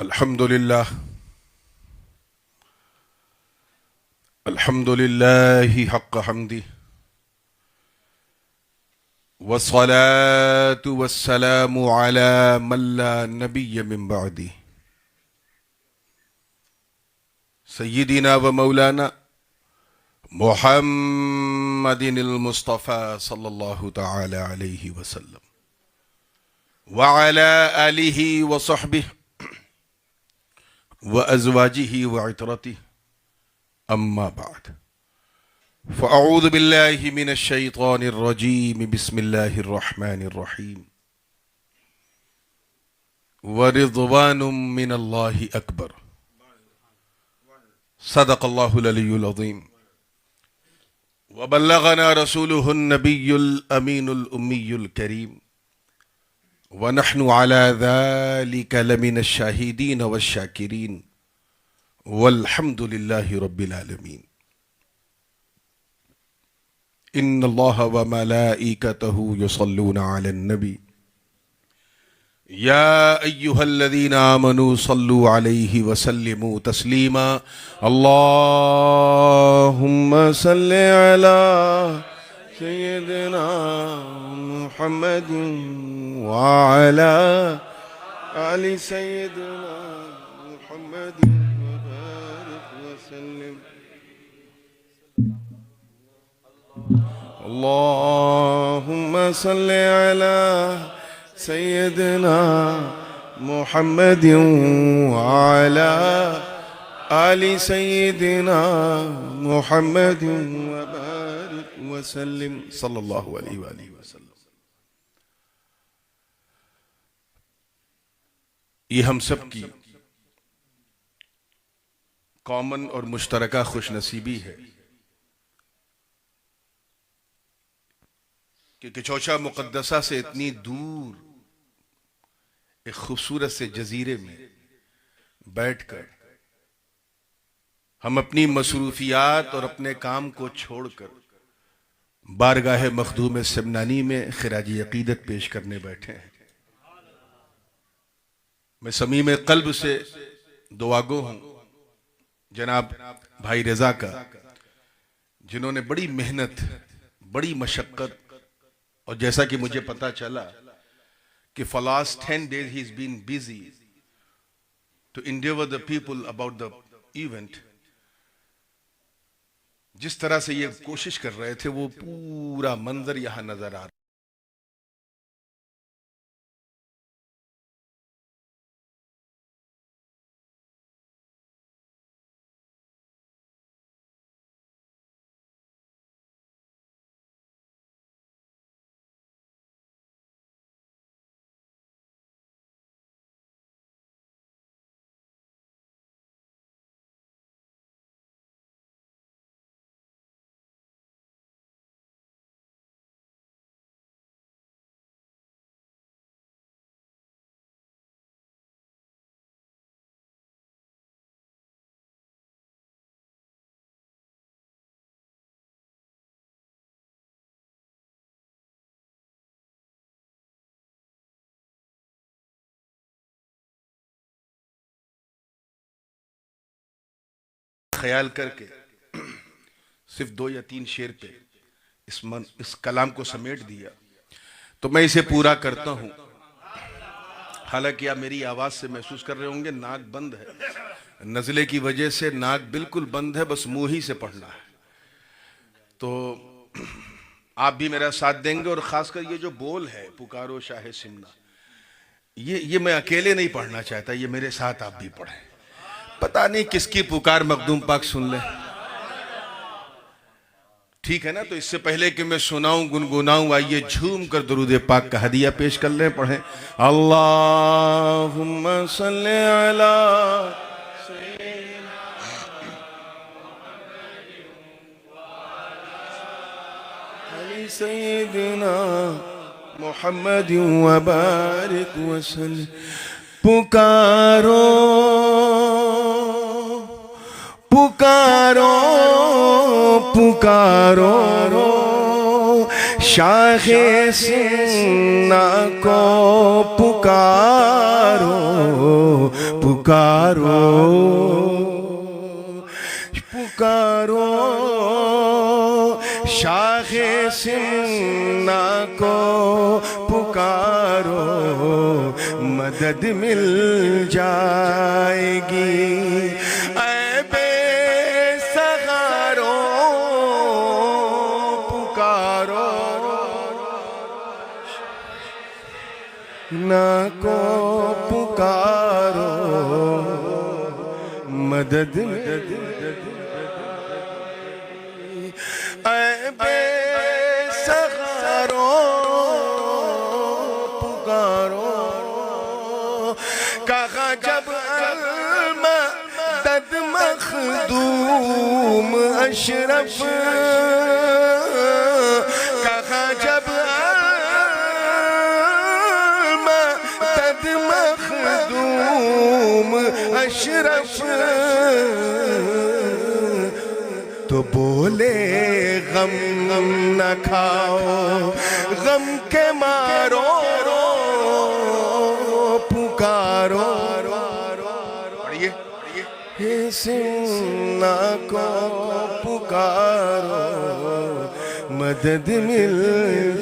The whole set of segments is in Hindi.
अल्हम्दुलिल्लाह अल्हम्दुलिल्लाहि हक़्क़ हम्दी वस्सलातु वस्सलामु अला मन ला नबिय्य मिन बअदी सय्यिदिना व मौलाना मुहम्मदिनिल मुस्तफ़ा सल्लल्लाहु तआला अलैहि वसल्लम व अला आलिहि व सहबिहि व अज़वाजिहि व इतरतिहि अम्मा बाद फ़अऊज़ु बिल्लाहि मिनश शैतानिर रजीम बिस्मिल्लाहिर रहमानिर रहीम व रिज़वानुम मिनल्लाहि अकबर सदक़ल्लाहुल अलियुल अज़ीम व बल्लगना रसूलुहुन नबियुल अमीनुल उम्मियुल करीम व नहनु अला ज़ालिका लमिनश शाहिदीन वश्शाकिरीन वल्हम्दुलिल्लाहि रब्बिल आलमीन। इन्नल्लाह व मलाइकतहु युसल्लूना अलन नबी या अय्युहल्लज़ीना आमनू सल्लू अलैहि व सल्लिमू तस्लीमा। अल्लाहुम्मा सल्लि अला सय्यिदिना मुहम्मदिन व अला आलि सय्यिदिना मुहम्मदिन व बारिक व सल्लिम। अल्लाहुम्मा सल्लि अला सय्यिदिना मुहम्मदिन व अला आलि सय्यिदिना मुहम्मदिन व बारिक व सल्लिम सल्लल्लाहु अलैहि वसल्लम। ये हम सब की कॉमन और मुश्तरका खुशनसीबी है कि किचौचा मुक़द्दसा से इतनी दूर एक खूबसूरत से जजीरे में बैठकर हम अपनी मसरूफियात और अपने काम को छोड़कर बारगाह मखदूम सिमनानी में खिराजी अकीदत पेश करने बैठे हैं। मैं समीम क़ल्ब से दुआगो हूं जनाब भाई रजा का, जिन्होंने बड़ी मेहनत, बड़ी मशक्कत, और जैसा कि मुझे पता चला कि for last 10 days he's been busy to endeavor the people about the event, जिस तरह से ये कोशिश कर रहे थे वो पूरा मंजर यहां नजर आ रहा। ख्याल करके सिर्फ 2 या 3 शेर पे इस कलाम को समेट दिया तो मैं इसे पूरा करता हूं। हालांकि आप मेरी आवाज से महसूस कर रहे होंगे नाक बंद है, नज़ले की वजह से नाक बिल्कुल बंद है, बस मुंह ही से पढ़ना है। तो आप भी मेरा साथ देंगे और खासकर ये जो बोल है पुकारो शाहे सिमना, ये मैं अकेले नहीं पढ़ना चाहता, ये मेरे साथ आप भी पढ़ें। पता नहीं किसकी पुकार मखदूम पाक सुन ले, ठीक है ना। तो इससे पहले कि मैं सुनाऊं, गुनगुनाऊं, आइए झूम कर दुरूद पाक का हदिया पेश कर लें। पढ़ें अल्लाहुम्मा सल्लि अला सय्यिदिना मुहम्मदिन व बारिक व सल्लिम। पुकारो पुकारो पुकारो शाहे सिमना को पुकारो पुकारो पुकारो, शाहे सिन्ना को पुकारो, मदद मिल जाएगी। ऐ बेसहारो पुकारो, ना को पुकारो, मदद ऐ बेसहारो पुकारो। कहा जब अल-मदद मखदूम अशरफ, कहा जब अल-मदद मखदूम अशरफ, तो बोले गम न खाओ, गम के मारो पुकारो। पढ़िए हे सिन्ना को पुकारो, मदद मिल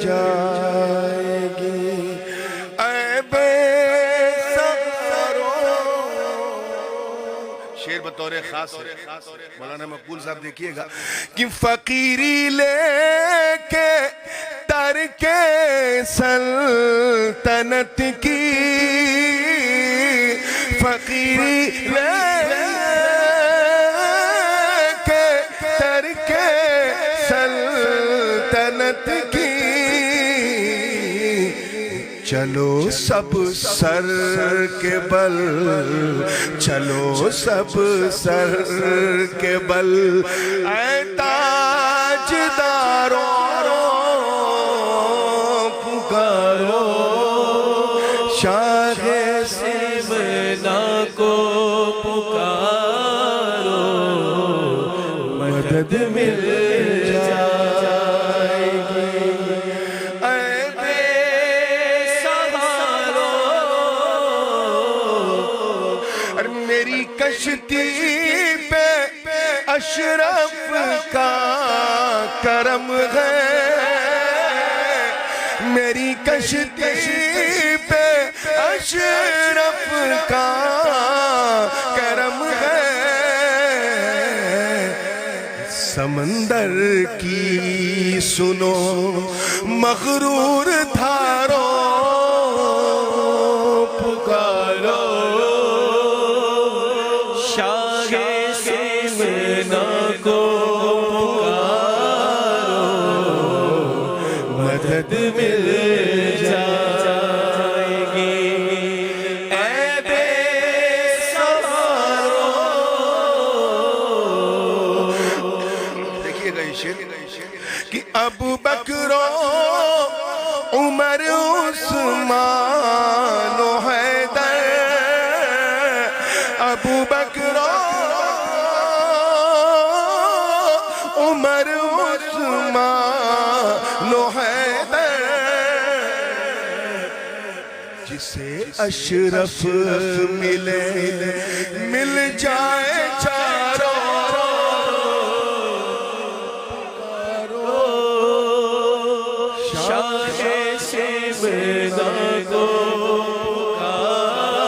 जाएगी। शेर बतौर खास है मौलाना मकबूल साहब, देखिएगा कि फकीरी लेके तरके सल्तनत की, फकीरी लेके तरके सल्तनत की, चलो सब सर के बल, चलो सब सर के बल, ऐ ताजदारों पुकारो, शाहे सिमना को पुकारो, मदद मिल कश्ती पे अशरफ का करम है, मेरी कश्ती पे अशरफ का करम है। समंदर की सुनो मगरूर धारो पुकारो, मदद मिल जाएगी। ऐ बेसहारो, देखिएगा ये शेर कि अबू बकरो उमर उस्मान हैदर, अबू बकरो उमर उस्मान हैदर, जिसे अशरफ मिले मिल जाए चारों, शाहे सिमना को पुकारो,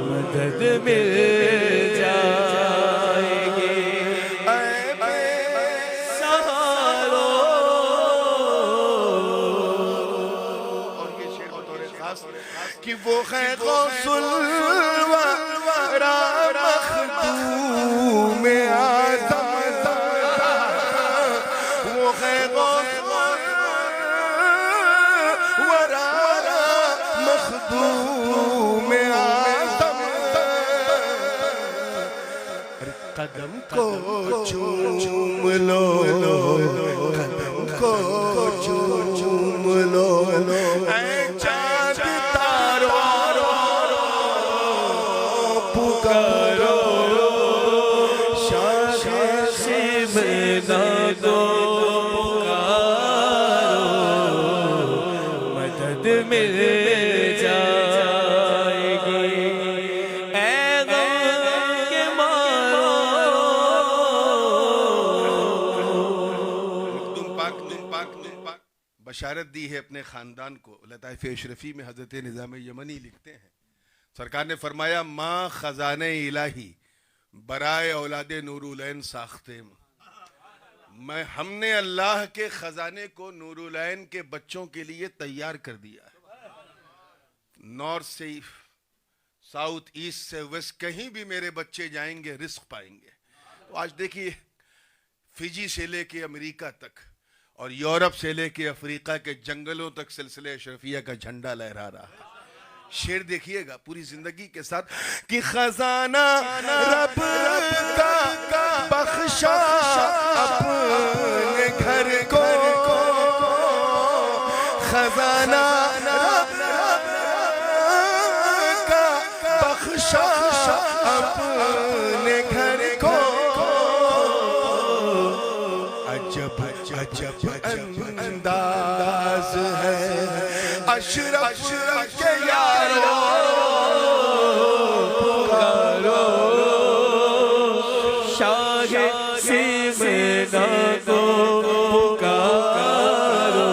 मदद मिल कि वो है गौसुल वरा मखदूम आदम, वो है गौसुल वरा मखदूम आदम, कदम को चूम लो, कदम को चूम लो, पुकारो, शाहे सिमना को पुकारो, मदद मिल जाएगी। बशारत दी है अपने ख़ानदान को। लताइफ़ अशरफी में हज़रत निज़ाम यमनी लिखते हैं, सरकार ने फरमाया माँ ख़ज़ाने इलाही बराए औलाद नूरुलैन साख्ते, हमने अल्लाह के ख़जाने को नूरुलैन के बच्चों के लिए तैयार कर दिया है। नॉर्थ से साउथ, ईस्ट से वेस्ट, कहीं भी मेरे बच्चे जाएंगे रिस्क पाएंगे। तो आज देखिए, फिजी से लेके अमेरिका तक और यूरोप से लेके अफ्रीका के जंगलों तक सिलसिले अशरफिया का झंडा लहरा रहा है। शेर देखिएगा पूरी जिंदगी के साथ कि खजाना रब का बख्शा अपने घर को, खजाना रब का बख्शा अपने घर को, अजब अजब अंदाज है अशरफ के यारो, पुकारो शाहे सिमना को, पुकारो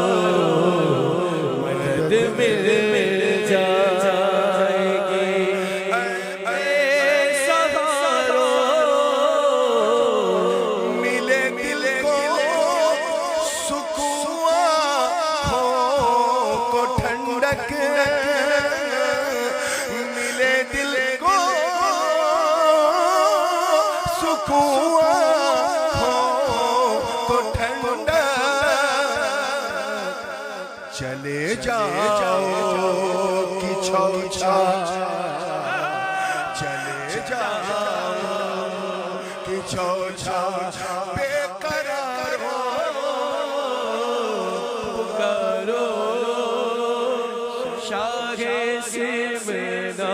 मदद मिल जाएगी। सहारो मिले दिल को सुकून को ठंडक, मिले दिल को सुकून को ठंडक, चले जाओ कि छौछा, चले जाओ कि छौछा बेकरार हो, पुकारो शाहे सिमना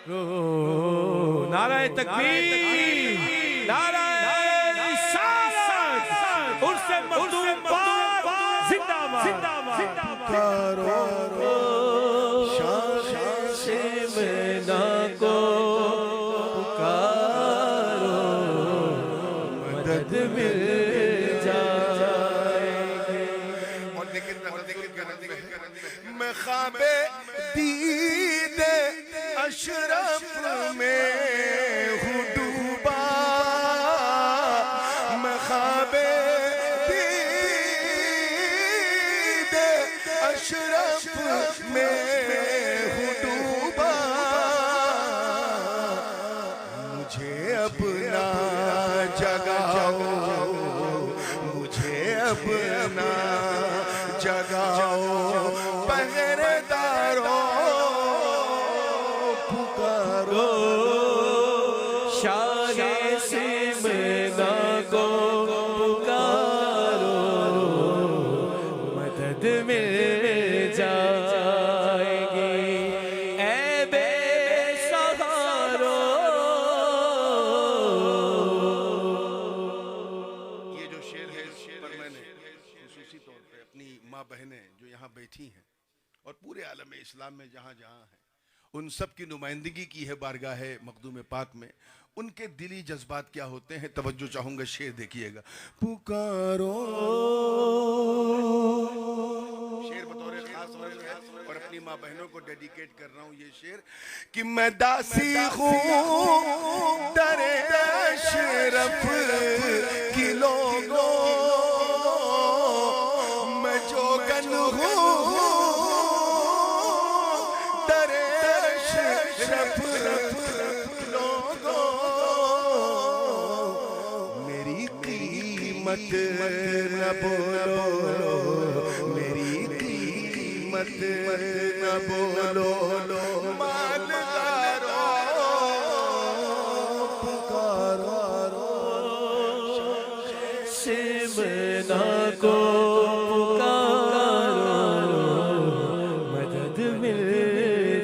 रो। नाराए तकबीर, नाराए रिसालत, उर्से मखदूम बाद जिंदाबाद, करो शाहे सिमना को, पुकारो मदद मिल जाएगी। और लेकिन मैं ख्वाबे दीदे अशरफ में हूँ डूबा, मैं ख्वाबे दीदे अशरफ में हूँ डूबा, मुझे अपना जगाओ, मुझे अपना जगाओ पहरेदारों, पुकारो शाहे सिमना को, पुकारो मदद मिल जाएगी। ऐ बेसहारो ये जो शेर है, इस शेर पर मैंने खुसूसी तौर पे अपनी माँ बहनें जो यहाँ बैठी हैं और पूरे आलम इस्लाम में जहाँ जहाँ हैं उन सब की नुमाइंदगी की है बारगाह मखदूम पाक में। उनके दिली जज्बात क्या होते हैं, तवज्जो चाहूंगा, शेर देखिएगा। पुकारो, शेर बतौर खास और अपनी माँ बहनों को डेडिकेट कर रहा हूँ ये शेर कि मैं दासी हूँ दरे अशरफ की लोगों, मैं जोगन हूँ दरे अशरफ लोगों, मेरी कीमत न बोलो, मेरी कीमत न बोलो, मालदारों पुकारो सिमना को, पुकारो मदद मिल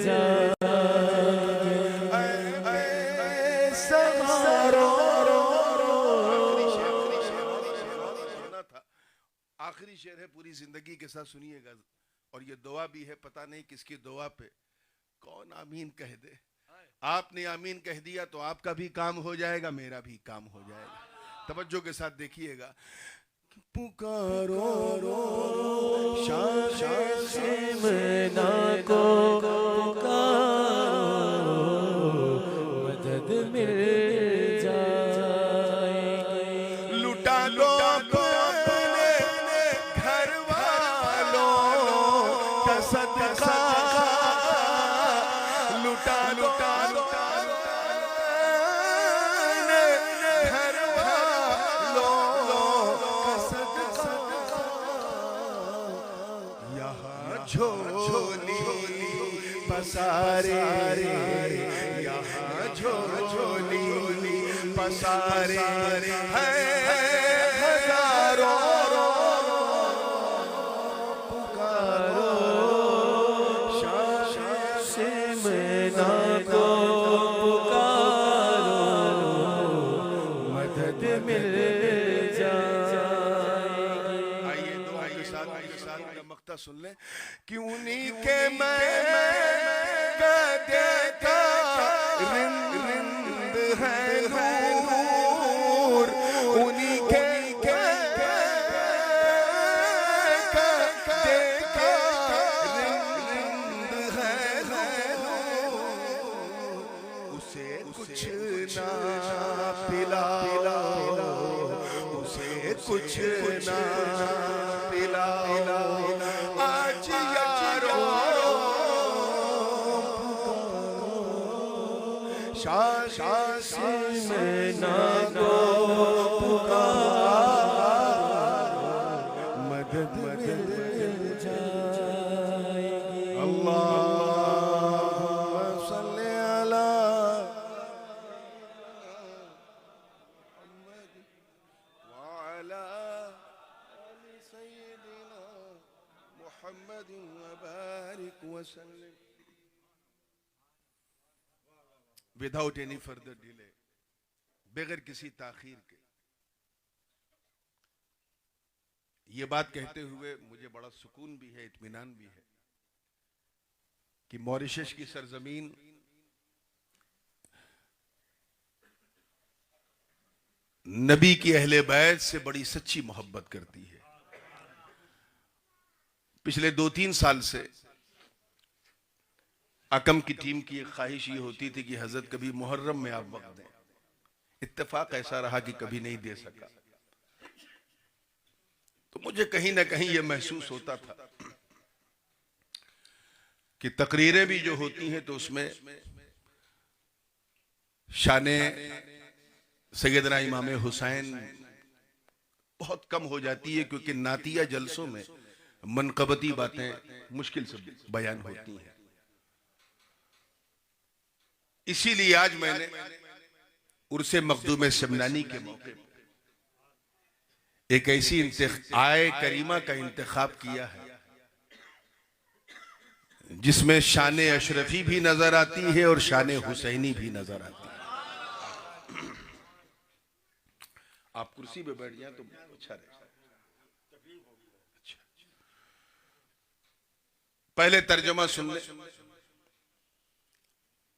जाएगी। सहारो आखिरी शेर है, पूरी जिंदगी के साथ सुनिएगा। और ये दुआ भी है, पता नहीं किसकी दुआ पे कौन आमीन कह दे। आपने आमीन कह दिया तो आपका भी काम हो जाएगा, मेरा भी काम हो जाएगा। तवज्जो के साथ देखिएगा पुकारो सिमना को पुकारो, मदद मिल जाएगी। लुटा लो अपने घर वालों का सदका, लुटा लो घर वालों का सदका। यहाँ झोली पसारे, यहाँ झोली पसारे हैं हजारों, पुकारो सिमना को पुकारो, मदद मिल जाएगी। आइए दुआ के साथ का मक्ता सुन लें कि उन्हीं के मैं का देखा रिंद है नूर, उन्हीं के का देखा रिंद है नूर, उसे कुछ ना पिलाओ, उसे कुछ ना पिलाओ आज यारो, सिमना को पुकारो, मदद मिल जाएगी। अल्लाह सल्ले अला वअला आलि सय्यिदिना मुहम्मद व बारिक वसल्लम। विदाउट एनी फर्दर डिले, बगैर किसी ताखीर के, ये बात कहते हुए मुझे बड़ा सुकून भी है, इत्मीनान भी है कि मॉरिशस की सरजमीन नबी की अहले बैत से बड़ी सच्ची मोहब्बत करती है। पिछले 2-3 साल से अकम की टीम की एक ख्वाहिश ये होती थी कि हजरत कभी मुहर्रम में आप वक्त दें। इत्तेफाक ऐसा रहा कि कभी नहीं दे सका, तो मुझे कहीं ना कहीं यह महसूस होता था कि तकरीरें भी जो होती हैं तो उसमें शाने सैयदना इमाम हुसैन बहुत कम हो जाती है, क्योंकि नातिया जलसों में मनकबती बातें मुश्किल से बयान होती हैं। इसीलिए आज मैंने उर्से मखदूम शमनानी के मौके पर एक ऐसी आय करीमा का इंतखाब किया है जिसमें शान अशरफी भी नजर आती है और शान हुसैनी भी नजर आती है। आप कुर्सी पे बैठ जाए तो अच्छा रहेगा। पहले तर्जुमा सुन ले।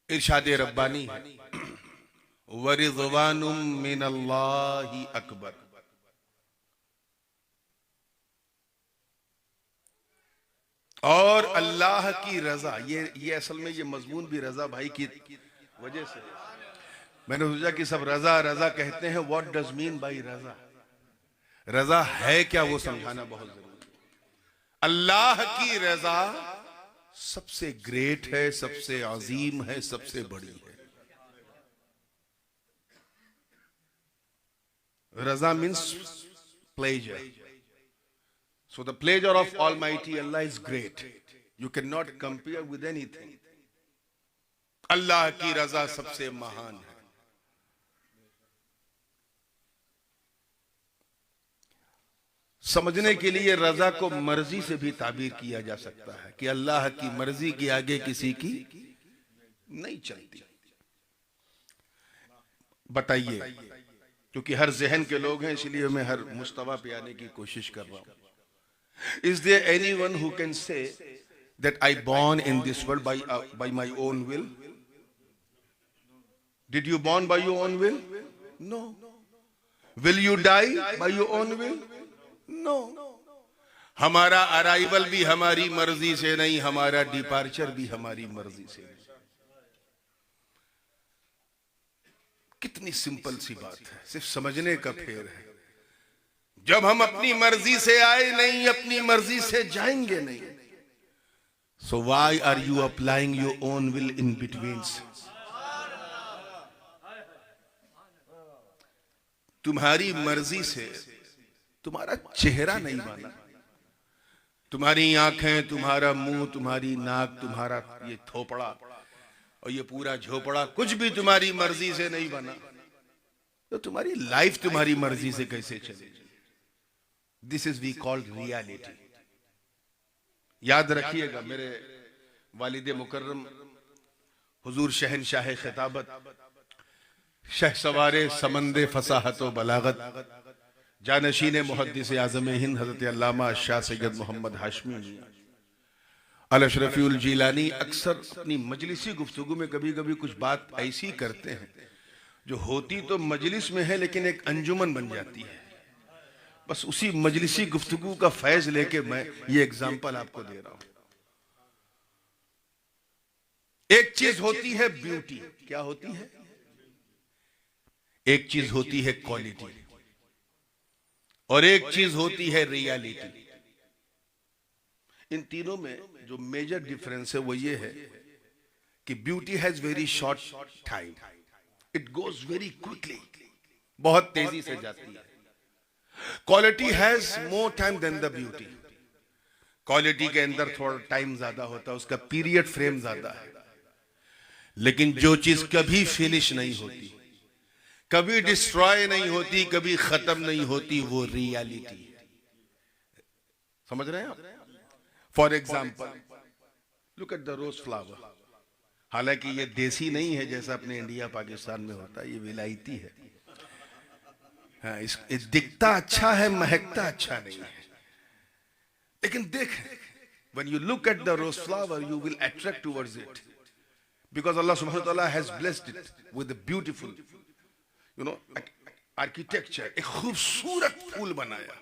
इरशाद रब्बानी है, वरिज़वानुम मिनल्लाहि अकबर। और अल्लाह की रजा, ये असल में ये मजमून भी रजा भाई की वजह से मैंने सोचा कि सब रजा रजा कहते हैं, व्हाट डज मीन बाय रजा, रजा है क्या वो समझाना बहुत जरूरी है। अल्लाह की रजा सबसे ग्रेट है, सबसे अजीम है, सबसे बड़ी है। Raza means pleasure. So the pleasure of Almighty Allah is great. You cannot compare with anything. अल्लाह की रजा सबसे महान है। समझने के लिए रजा को मर्जी से भी ताबीर किया जा सकता है कि अल्लाह की मर्जी के आगे किसी की नहीं चलती। बताइए, क्योंकि हर जहन के लोग हैं इसलिए मैं हर मुस्तवा पे आने की कोशिश कर रहा हूं। Is there anyone who can say that I born in this world by my own will? Did you born by your own will? No. Will you die by your own will? No, हमारा अराइवल भी हमारी मर्जी से नहीं, हमारा डिपार्चर भी हमारी मर्जी से नहीं। कितनी सिंपल सी बात है, सिर्फ समझने का फेर है। जब हम अपनी मर्जी से आए नहीं, अपनी मर्जी से जाएंगे नहीं। So why are you applying your own will in between? तुम्हारी मर्जी से तुम्हारा चेहरा नहीं बना, तुम्हारी आंखें, तुम्हारा मुंह, तुम्हारी नाक, तुम्हारा ये थोपड़ा और ये पूरा झोपड़ा कुछ भी तुम्हारी मर्जी से नहीं बना, तो तुम्हारी लाइफ तुम्हारी मर्जी से कैसे चलेगी? This is we called reality. याद रखिएगा, मेरे वालिद मुकर्रम हुजूर शहनशाह खिताबत, शहसवारे समंदे फसाहत व बलागत, जानशीन मुहद्दिस आज़म हिंद हज़रत अल्लामा शाह सैयद मोहम्मद हाशमी अल अशरफीउल जीलानी अक्सर अपनी मजलिसी गुफ्तगू में कभी कभी कुछ बात ऐसी करते हैं जो होती तो मजलिस में है लेकिन एक अंजुमन बन जाती है। बस उसी मजलिसी गुफ्तगू का फैज लेके मैं ये एग्जाम्पल आपको दे रहा हूं। एक चीज होती है ब्यूटी, क्या होती है? एक चीज होती है क्वालिटी और एक चीज होती है रियलिटी। इन तीनों में जो मेजर डिफरेंस है वो ये है कि beauty has very short time, it goes very quickly, बहुत तेजी से जाती है। Quality has more time than the beauty. Quality के अंदर थोड़ा टाइम ज्यादा होता है, उसका पीरियड फ्रेम ज्यादा है। लेकिन जो चीज कभी फिनिश नहीं होती, कभी डिस्ट्रॉय नहीं होती, कभी खत्म नहीं होती, वो रियलिटी है। समझ रहे हैं आप? For example look at the rose flower. हालांकि ये देसी नहीं है जैसा अपने इंडिया पाकिस्तान में होता है, ये विलायती है। हाँ, इस दिखता अच्छा है, महकता अच्छा नहीं है। लेकिन देख, when you look at the rose flower, you will attract towards it, because Allah subhanahu wa ta'ala has blessed it with a beautiful, architecture। एक खूबसूरत फूल बनाया।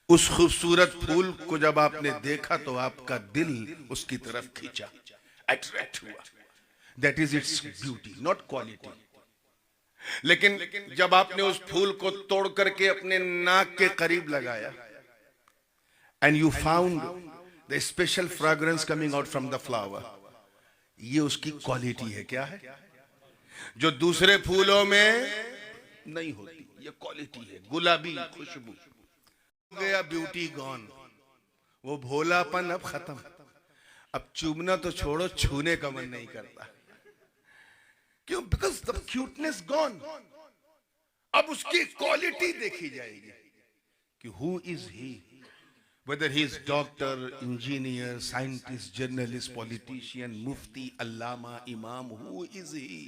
उस खूबसूरत फूल को जब आपने देखा तो आपका दिल उसकी तरफ खींचा, अट्रैक्ट हुआ। That is its beauty, not quality. लेकिन जब आपने उस फूल को तोड़ करके अपने नाक के करीब लगाया, and you found the special fragrance coming out from the flower, ये उसकी क्वालिटी है। क्या है? जो दूसरे फूलों में नहीं होती, ये क्वालिटी है, गुलाबी खुशबू। गया ब्यूटी गॉन, वो भोलापन अब खत्म। अब चूमना तो छोड़ो, छूने का मन नहीं करता। क्यों? Because the cuteness gone. अब उसकी क्वालिटी देखी जाएगी कि who is he, whether he is doctor, engineer, scientist, journalist, politician, mufti, allama, imam, who is he?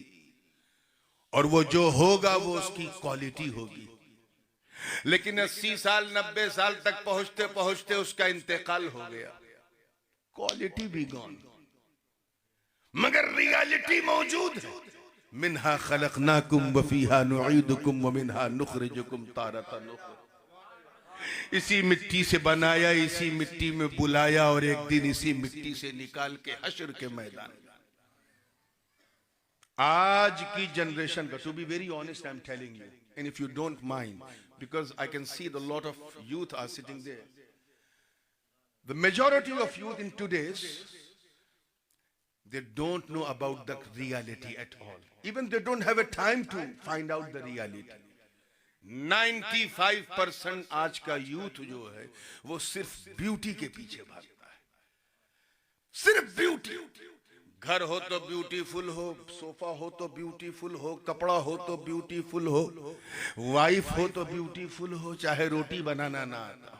और वो जो होगा वो उसकी क्वालिटी होगी। लेकिन 80 साल 90 साल तक पहुंचते पहुंचते उसका इंतकाल हो गया, क्वालिटी भी गॉन, मगर रियलिटी मौजूद है। मिन्हा खलकनाकुम व फीहा नुईदुकुम व मिन्हा नुखरिजुकुम तारतन उखरा। इसी मिट्टी से बनाया, इसी मिट्टी में बुलाया और एक दिन इसी मिट्टी से निकाल के हश्र के मैदान। आज की जनरेशन का, to be very honest I am telling you, and if you don't mind, because I can see the lot of youth are sitting there. The majority of youth in today's, they don't know about the reality at all. Even they don't have a time to find out the reality. 95% आज का यूथ जो है वो सिर्फ ब्यूटी के पीछे भागता है, सिर्फ ब्यूटी। घर हो तो ब्यूटीफुल हो, सोफा हो तो ब्यूटीफुल हो, कपड़ा हो तो ब्यूटीफुल हो, वाइफ हो तो ब्यूटीफुल हो, चाहे रोटी बनाना ना आता,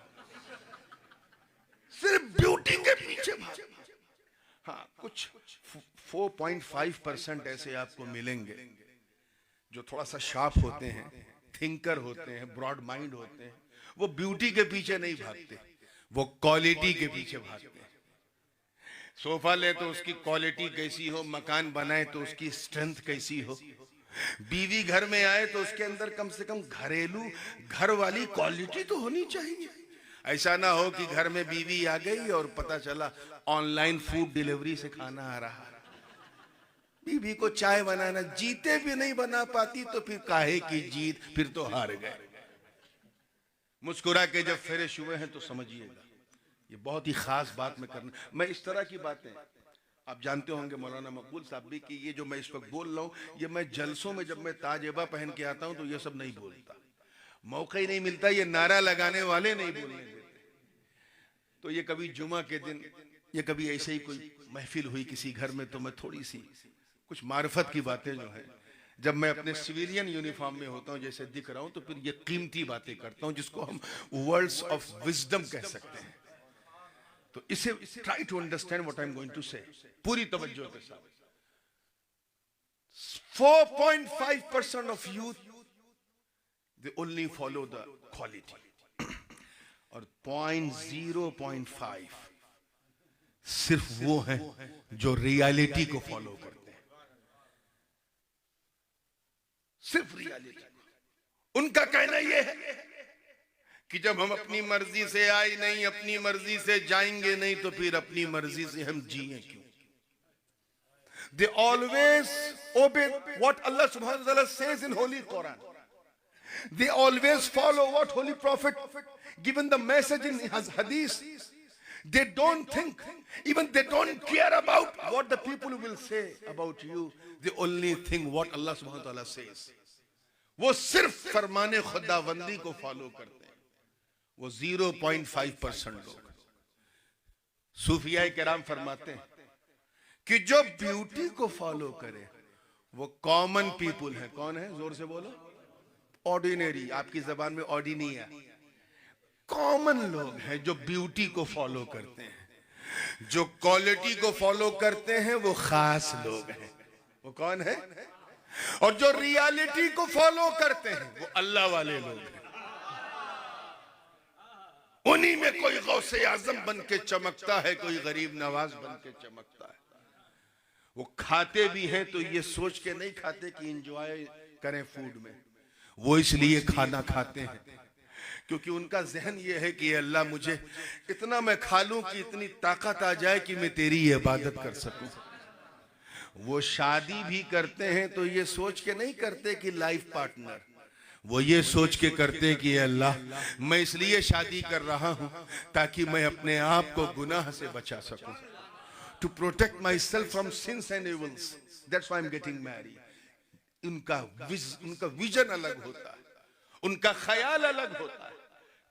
सिर्फ ब्यूटी के पीछे भाग। हाँ, कुछ 4.5% ऐसे आपको मिलेंगे जो थोड़ा सा शार्प होते हैं, थिंकर होते हैं, ब्रॉड माइंड होते हैं। वो ब्यूटी के पीछे नहीं भागते, वो क्वालिटी के पीछे भागते हैं। सोफा ले तो उसकी क्वालिटी कैसी हो, मकान बनाए तो उसकी स्ट्रेंथ कैसी हो, बीवी घर में आए तो उसके अंदर कम से कम घरेलू घर वाली क्वालिटी तो होनी चाहिए। ऐसा ना हो कि घर में बीवी आ गई और पता चला ऑनलाइन फूड डिलीवरी से खाना आ रहा। बीवी को चाय बनाना जीते भी नहीं बना पाती तो फिर काहे की जीत, फिर तो हार गए। मुस्कुरा के जब फ्रेश हुए हैं तो समझिएगा ये बहुत ही खास बात में करना। मैं इस तरह की बातें आप जानते होंगे मौलाना मकबूल साहब भी कि ये जो मैं इस वक्त बोल रहा हूँ, ये मैं जलसों में जब मैं ताजेबा पहन के आता हूँ तो ये सब नहीं बोलता, मौका ही नहीं मिलता, ये नारा लगाने वाले नहीं बोलने देते। तो ये कभी जुमा के दिन या कभी ऐसे ही कोई महफिल हुई किसी घर में तो मैं थोड़ी सी कुछ मार्फत की बातें जो है, जब मैं अपने सिविलियन यूनिफॉर्म में होता हूँ जैसे दिख रहा हूँ तो फिर ये कीमती बातें करता हूँ जिसको हम वर्ड्स ऑफ विजडम कह सकते हैं। तो इसे try to understand what I am going to say, पूरी तवज्जो के साथ। 4.5% of youth they only follow the quality और 0.5 सिर्फ वो हैं जो रियलिटी को फॉलो करते हैं, सिर्फ रियलिटी। उनका कहना यह है कि जब हम अपनी मर्जी से आए नहीं, अपनी मर्जी से जाएंगे नहीं, तो फिर अपनी मर्जी से हम जिए क्यों? They always obey what Allah subhanahu wa ta'ala says in Holy Quran. They always follow what Holy Prophet given the message in his hadith. They don't think, even they don't care about what the people will say about you. They only think what Allah subhanahu wa ta'ala says. वो सिर्फ फरमाने खुदावंदी को फॉलो करते हैं, वो 0.5% लोग। सूफिया किराम फरमाते हैं कि जो ब्यूटी को फॉलो करे वो कॉमन पीपुल है। कौन है? जोर से बोलो। ऑर्डिनरी, आपकी जबान में ऑर्डिनिया, कॉमन लोग हैं जो ब्यूटी को फॉलो करते हैं। जो क्वालिटी को फॉलो करते हैं वो खास लोग हैं। वो कौन है? और जो रियलिटी को फॉलो करते हैं वो अल्लाह वाले लोग हैं। उन्हीं में कोई गौसे आजम बन के चमकता है, कोई गरीब नवाज बन के चमकता है। वो खाते भी हैं तो ये सोच के नहीं खाते कि एंजॉय करें फूड में, वो इसलिए खाना खाते हैं क्योंकि उनका जहन ये है कि अल्लाह मुझे इतना मैं खा लूं कि इतनी ताकत आ जाए कि मैं तेरी इबादत कर सकूं। वो शादी भी करते हैं तो ये सोच के नहीं करते कि लाइफ पार्टनर, वो ये सोच के करते कि अल्लाह मैं इसलिए शादी कर रहा हूं ताकि मैं अपने आप को गुनाह से बचा सकूं, to protect myself from sins and evils. That's why I'm getting married. उनका विजन अलग होता है, उनका ख्याल अलग होता है।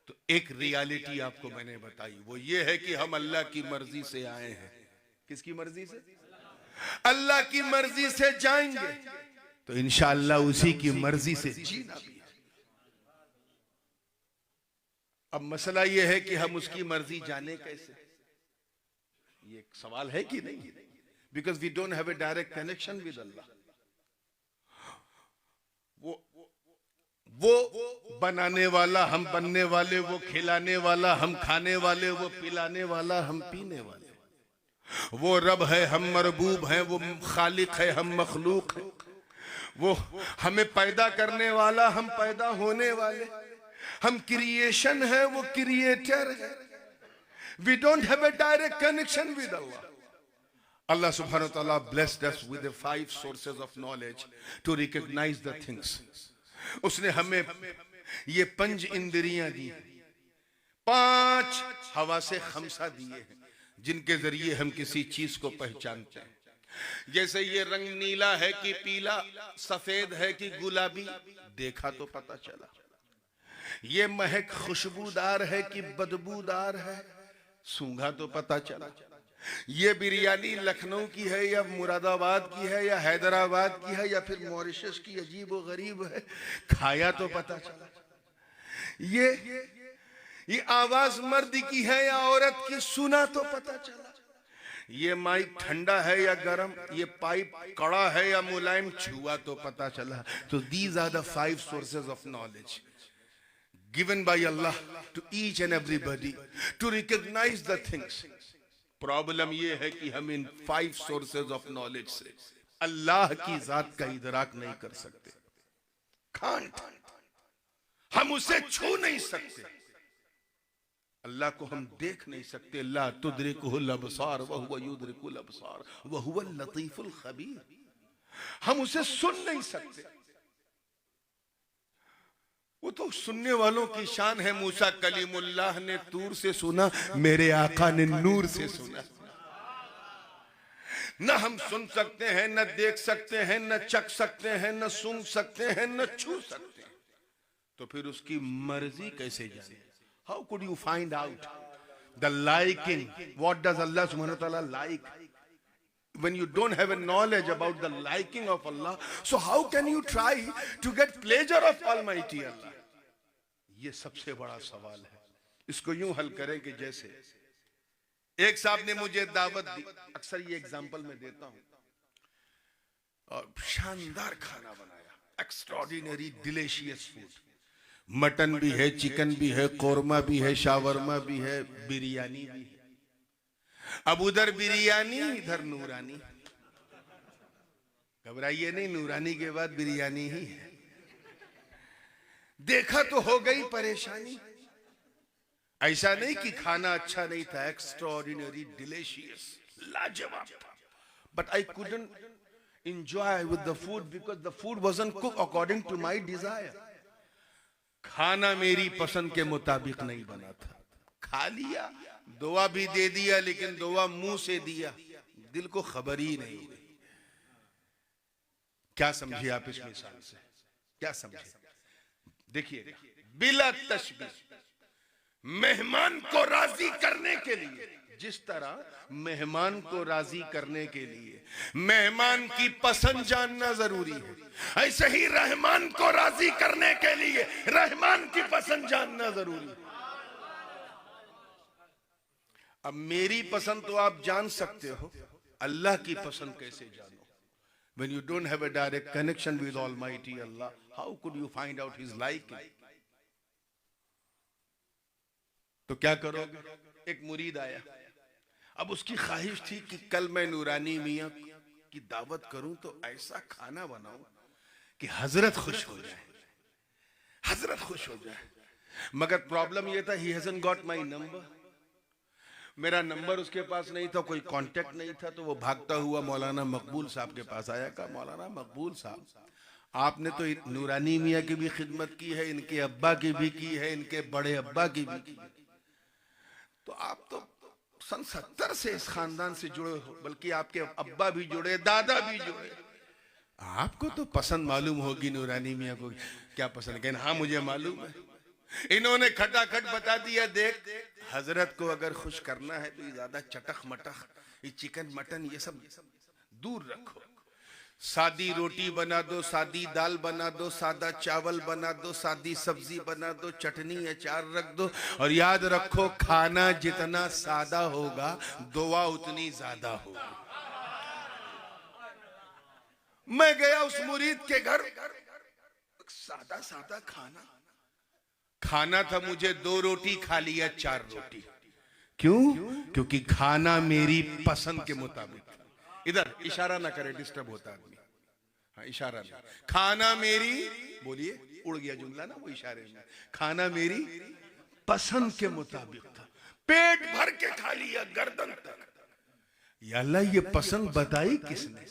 तो एक रियलिटी आपको मैंने बताई, वो ये है कि हम अल्लाह की मर्जी से आए हैं। किसकी मर्जी से? अल्लाह की मर्जी से जाएंगे तो इंशाअल्लाह उसी की मर्जी से जीना भी है। अब मसला ये है कि हम उसकी मर्जी जाने कैसे, ये एक सवाल है कि नहीं? Because we don't have a direct connection with Allah. वो बनाने वाला, हम बनने वाले, वो खिलाने वाला, हम खाने वाले, वो पिलाने वाला, हम पीने वाले। वो रब है, हम मरबूब हैं, वो खालिक है, हम मखलूक हैं। वो हमें पैदा करने वाला, हम पैदा होने वाले। हम क्रिएशन है, वो क्रिएटर है। We don't have a direct connection with Allah. Allah subhanahu wa ta'ala blessed us with the 5 sources of knowledge to recognize the things. उसने हमें ये 5 इंद्रियां दी, 5 हवा से खमसा दिए हैं जिनके जरिए हम किसी चीज को पहचानते हैं। जैसे ये रंग नीला है कि पीला, सफेद है कि गुलाबी, देखा तो पता चला। ये महक खुशबूदार है कि बदबूदार है, सूंघा तो पता चला। ये बिरयानी लखनऊ की है या मुरादाबाद की है या हैदराबाद की है या फिर मॉरिशस की, अजीब व गरीब है, खाया तो पता चला। ये आवाज मर्द की है या औरत की, सुना तो पता चला। ये माइक ठंडा है या गरम, ये पाइप कड़ा है या मुलायम, छुआ तो पता चला। तो these are the 5 sources of knowledge given by Allah to each and everybody to recognize the things. Problem ये है कि हम इन 5 sources of knowledge से अल्लाह की जात का इदराक नहीं कर सकते। कांट, हम उसे छू नहीं सकते, अल्लाह को हम देख नहीं सकते। ला तुदरिकुहुल अबसार व हुवा युदरिकुल अबसार व हुवल लतीफुल खबीर। हम उसे सुन नहीं सकते, वो तो सुनने वालों की शान है। मूसा कलीमुल्लाह ने तूर से सुना, मेरे आका ने नूर से सुना। न हम सुन सकते हैं, न देख सकते हैं, न चख सकते हैं, न सूंघ सकते हैं, न छू सकते हैं, तो फिर उसकी मर्जी कैसे जाने? How could you find out the liking? What does Allah subhanahu wa ta'ala like? When you don't have a knowledge about the liking of Allah, so how can you try to get pleasure of Almighty Allah? ये सबसे बड़ा सवाल है। इसको यूं हल करें कि जैसे एक साहब ने मुझे दावत दी, अक्सर ये एग्जांपल मैं देता हूं, और शानदार खाना बनाया, एक्स्ट्राऑर्डिनरी डिलीशियस फूड, मटन भी है, चिकन भी है, कोरमा भी है, शावरमा भी है, बिरयानी भी है। अब उधर बिरयानी, इधर नूरानी। घबराइए नहीं, नूरानी के बाद बिरयानी ही है। देखा तो हो गई परेशानी। ऐसा नहीं कि खाना अच्छा नहीं था, एक्स्ट्राऑर्डिनरी डिलीशियस, लाजवाब था, but I couldn't enjoy with the food because the food wasn't cook according to my desire. खाना मेरी पसंद के मुताबिक नहीं बना था। खा लिया, दुआ भी दे दिया, लेकिन दुआ मुंह से दिया, दिल को खबर ही नहीं हुई। क्या समझे आप इस मिसाल से? क्या समझे? देखिए, बिला तशबीह, मेहमान को राजी करने के लिए, जिस तरह मेहमान को राजी करने के लिए मेहमान की पसंद जानना जरूरी है, ऐसे ही रहमान को राजी करने के लिए रहमान की पसंद जानना जरूरी है। अब मेरी पसंद तो आप जान सकते हो, अल्लाह की पसंद कैसे जानो? When you don't have a direct connection with Almighty Allah, how could you find out His liking? तो क्या करोगे? एक मुरीद आया, अब उसकी ख्वाहिश थी कि कल मैं नूरानी मियां की दावत करूं तो ऐसा खाना बनाऊं कि हजरत खुश हो जाए, हजरत खुश हो जाए। मगर प्रॉब्लम यह था, he hasn't got my number, मेरा नंबर उसके पास नहीं था, कोई कांटेक्ट नहीं था। तो वो भागता हुआ मौलाना मकबूल साहब के पास आया। कहा, मौलाना मकबूल साहब, आपने तो नूरानी मियां की भी खिदमत की है, इनके अब्बा की भी की है, इनके बड़े अब्बा की भी की है, तो आप तो सन 70 से इस खानदान से जुड़े हो, बल्कि आपके अब्बा भी जुड़े, दादा भी जुड़े, आपको तो पसंद मालूम होगी नूरानी मियां को क्या पसंद है। हाँ, मुझे मालूम है। इन्होंने खटाखट बता दिया, देख हजरत को अगर खुश करना है तो ये ज्यादा चटक मटक, ये चिकन मटन ये सब दूर रखो। सादी रोटी बना दो, सादी दाल बना दो, सादा चावल बना दो, सादी सब्जी बना दो, चटनी अचार रख दो, और याद रखो खाना जितना सादा होगा दुआ उतनी ज्यादा होगी। मैं गया उस मुरीद के घर, सादा सादा खाना था, मुझे 2 रोटी खा लिया 4 रोटी। क्यों? क्योंकि खाना मेरी पसंद के मुताबिक। इधर इशारा ना करे, डिस्टर्ब होता आदमी। हाँ, इशारा ना। खाना मेरी, बोलिए, उड़ गया जुमला ना वो इशारे में। खाना मेरी पसंद के मुताबिक था, पेट भर के खा लिया, गर्दन तक। या अल्लाह, ये पसंद बताई किसने?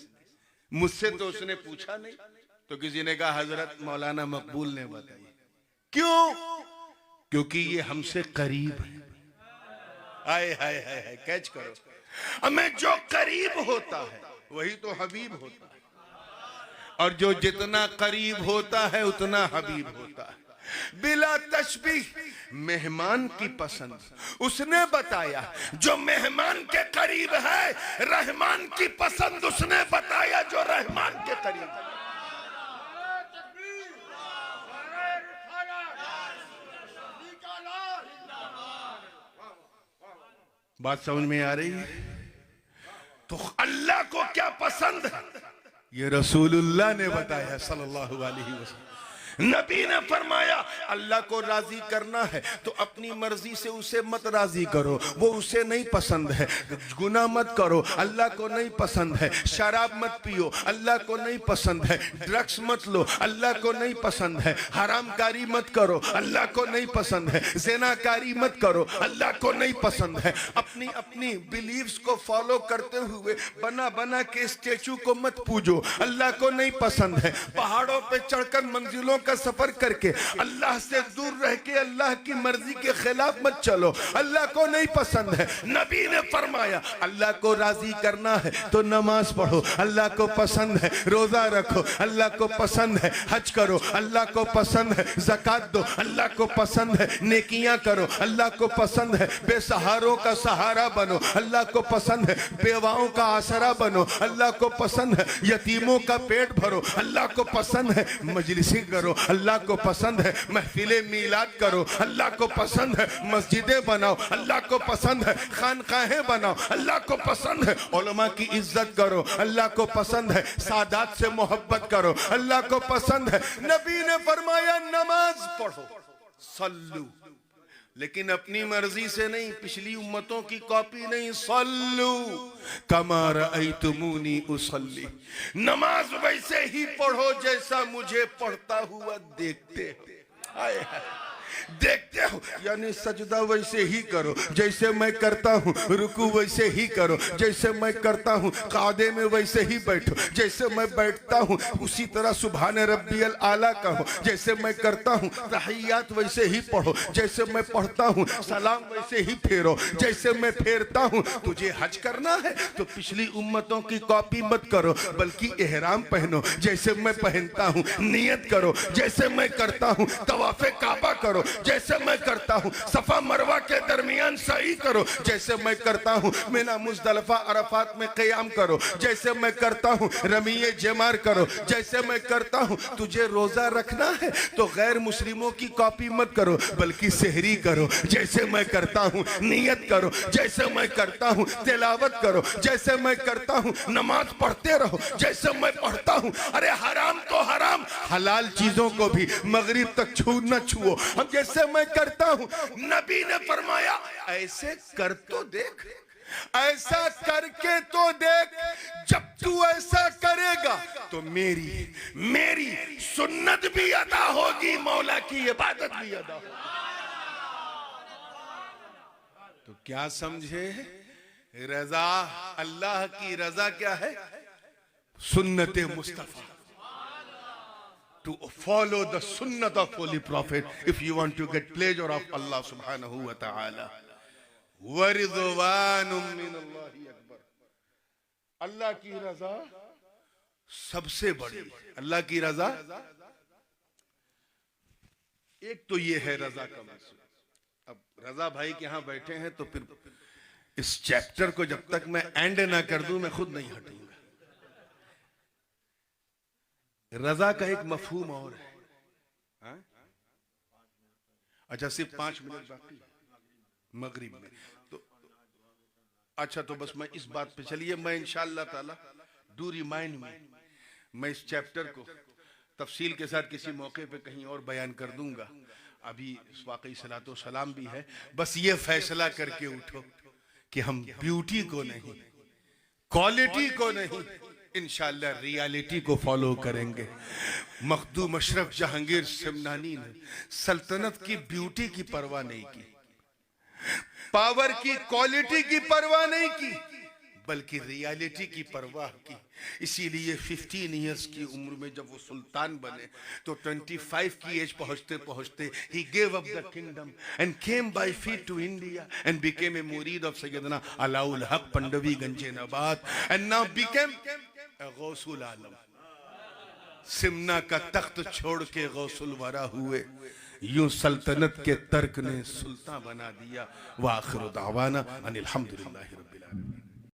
मुझसे तो उसने पूछा नहीं, तो किसी ने कहा हजरत मौलाना मकबूल ने बताई। क्यों? क्योंकि ये हमसे करीब है। आए हाय हाय हाय, कैच करो। हमें जो करीब होता है वही तो हबीब होता है, और जो जितना करीब होता है उतना हबीब होता है। बिला तशबीह, मेहमान की पसंद उसने बताया, जो मेहमान के करीब है। रहमान की पसंद उसने बताया, जो रहमान के करीब है। बात समझ में आ रही है? तो अल्लाह को क्या पसंद है ये रसूलुल्लाह ने बताया सल्लल्लाहु अलैहि वसल्लम। नबी ने फरमाया अल्लाह को राजी करना है तो अपनी मर्जी से उसे मत राजी करो, वो उसे नहीं पसंद है। गुनाह मत करो, अल्लाह को नहीं पसंद है। शराब मत पियो, अल्लाह को नहीं पसंद है। ड्रग्स मत लो, अल्लाह को नहीं पसंद है। हरामकारी मत करो, अल्लाह को नहीं पसंद है। ज़िनाकारी मत करो, अल्लाह को नहीं पसंद है। अपनी अपनी बिलीव्स को फॉलो करते हुए बना बना के स्टेचू को मत पूजो, अल्लाह को नहीं पसंद है। पहाड़ों पे चढ़कर मंजिलों का सफर करके अल्लाह से दूर रह के अल्लाह की मर्जी के खिलाफ मत चलो, अल्लाह को नहीं पसंद है। नबी ने फरमाया अल्लाह को राजी करना है तो नमाज पढ़ो, अल्लाह को पसंद है। रोजा रखो, अल्लाह को पसंद है। हज करो, अल्लाह को पसंद है। ज़कात दो, अल्लाह को पसंद है। नेकियां करो, अल्लाह को पसंद है। बेसहारों का सहारा बनो, अल्लाह को पसंद है। बेवाओं का आसरा बनो, अल्लाह को पसंद है। यतीमों का पेट भरो, अल्लाह को पसंद है। मजलिसें करो, अल्लाह को पसंद है। महफिले मीलाद करो, अल्लाह को पसंद है। मस्जिदें बनाओ, अल्लाह को पसंद है। खानकाहें बनाओ, अल्लाह को पसंद है। उलमा की इज्जत करो, अल्लाह को पसंद है। सादात से मोहब्बत करो, अल्लाह को पसंद है। नबी ने फरमाया नमाज पढ़ो, सल्लू, लेकिन अपनी मर्जी से नहीं, पिछली उम्मतों की कॉपी नहीं। सल्लू कमा रअयतुमूनी उसल्ली, नमाज वैसे ही पढ़ो जैसा मुझे पढ़ता हुआ देखते हो। हाय हाय, देखते हो यानी सजदा वैसे ही करो जैसे मैं करता हूँ, रुकू वैसे ही करो जैसे मैं करता हूँ, कादे में वैसे ही बैठो जैसे मैं बैठता हूँ, उसी तरह सुभान रब्बियल आला कहो जैसे मैं करता हूँ, तहियात वैसे ही पढ़ो जैसे मैं पढ़ता हूँ, सलाम वैसे ही फेरो जैसे मैं फेरता हूँ। तुझे हज करना है तो पिछली उम्मतों की कॉपी मत करो, बल्कि एहराम पहनो जैसे मैं पहनता हूँ। नियत करो जैसे मैं करता हूँ। तवाफे काबा करो जैसे मैं करता हूँ। सफा मरवा के दरमियान सही करो जैसे मैं करता हूँ। मिना मुजदलफा अरफात में क़याम करो जैसे मैं करता हूँ। रमीए जमार करो जैसे मैं करता हूँ। तुझे रोजा रखना है तो गैर मुस्लिमों की कॉपी मत करो, बल्कि सहरी करो जैसे मैं करता हूँ। नियत करो जैसे मैं करता हूँ। तिलावत करो जैसे मैं करता हूँ। नमाज पढ़ते रहो जैसे मैं पढ़ता हूँ। अरे हराम तो हराम, हलाल चीजों को भी मगरिब तक न छुओ हम जैसे मैं करता हूं। नबी ने फरमाया ऐसे कर तो देख, ऐसा करके तो देख। जब तू ऐसा करेगा तो मेरी सुन्नत भी अदा होगी, मौला की इबादत भी अदा होगी। तो क्या समझे, रजा अल्लाह की रजा क्या है? सुन्नत Mustafa, to follow the sunnah of holy prophet if you want to get pleasure of Allah subhanahu wa ta'ala. wa ridwanun min Allahi akbar, अल्लाह की रजा सबसे बड़ी। अल्लाह की रजा एक तो ये है रजा का मकसद। अब रजा भाई के यहां बैठे हैं तो फिर इस चैप्टर को जब तक मैं एंड ना कर दूं मैं खुद नहीं हटूंगा। रजा का एक मफहूम और है। हाँ? अच्छा सिर्फ 5 मिनट बाकी मगरिब में, तो अच्छा तो बस मैं इस बात पे चलिए, मैं इंशाअल्लाह ताला डू रिमाइंड मी, मैं इस चैप्टर को तफसील के साथ किसी मौके पे कहीं और बयान कर दूंगा। अभी वाकई सलातो सलाम भी है। बस ये फैसला करके उठो कि हम ब्यूटी को नहीं, क्वालिटी को नहीं, इंशाअल्लाह रियलिटी को फॉलो करेंगे। मखदूम अशरफ जहांगीर सिमनानी ने सल्तनत की ब्यूटी की परवाह नहीं की, पावर की क्वालिटी की परवाह नहीं की, बल्कि रियलिटी की परवाह की। इसीलिए 15 इयर्स की उम्र में जब वो सुल्तान बने तो 25 की एज पहुंचते पहुंचते he gave up the kingdom and came by feet to India and became a murid of Sayyidina Alaul Haq Pandavi Ganje Nabat and now became a गौसुल आलम। सिमना का तख्त छोड़ के गौसुल वरा हुए, यूं सल्तनत के तर्क ने सुल्तान बना दिया। व आखिर दावाना अनिल हम्दुलिल्लाहि रब्बिल आलमीन।